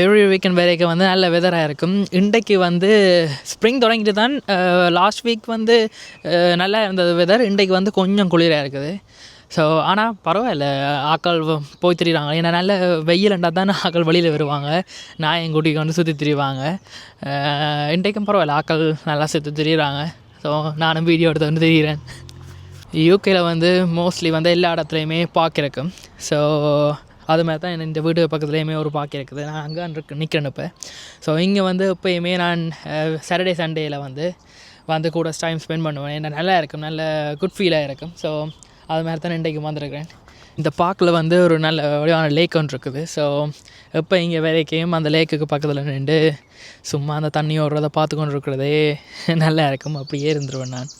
Every weekend வரைக்கும் வந்து நல்ல வெதராக இருக்கும். இன்றைக்கு வந்து ஸ்ப்ரிங் தொடங்கிட்டு தான். லாஸ்ட் வீக் வந்து நல்லா இருந்தது வெதர். இன்றைக்கு வந்து கொஞ்சம் குளிராக இருக்குது. ஸோ ஆனால் பரவாயில்ல, ஆக்கள் போய் திரிகிறாங்க. ஏன்னா நல்ல வெயிலண்டா தான் ஆக்கள் வெளியில் வருவாங்க, நாயன் கூட்டிக்கு வந்து சுற்றி திரிவாங்க. இன்றைக்கும் பரவாயில்ல, ஆக்கள் நல்லா சுற்றி திரிகிறாங்க. ஸோ நானும் வீடியோ எடுத்து வந்து திரிகிறேன். யூகேயில் வந்து மோஸ்ட்லி வந்து எல்லா இடத்துலையுமே பார்க் இருக்கும். ஸோ அது மாதிரி தான் இந்த வீடு பக்கத்துலேயுமே ஒரு பார்க் இருக்குது. நான் அங்கே நிற்கிறேன் இப்போ. ஸோ இங்கே வந்து எப்போயுமே நான் சாட்டர்டே சண்டேயில் வந்து கூட டைம் ஸ்பெண்ட் பண்ணுவேன். என்ன நல்லா இருக்கும், நல்ல குட் ஃபீலாக இருக்கும். ஸோ அது மாதிரி தான் இன்றைக்கு வந்திருக்கிறேன். இந்த பார்க்கில் வந்து ஒரு நல்ல வடிவான லேக் ஒன்று இருக்குது. ஸோ எப்போ இங்கே வரைக்கும் அந்த லேக்குக்கு பக்கத்தில் நின்று சும்மா அந்த தண்ணி ஓடுறதை பார்த்து கொண்டு இருக்கிறதே நல்லா இருக்கும். அப்படியே இருந்துருவேன் நான்.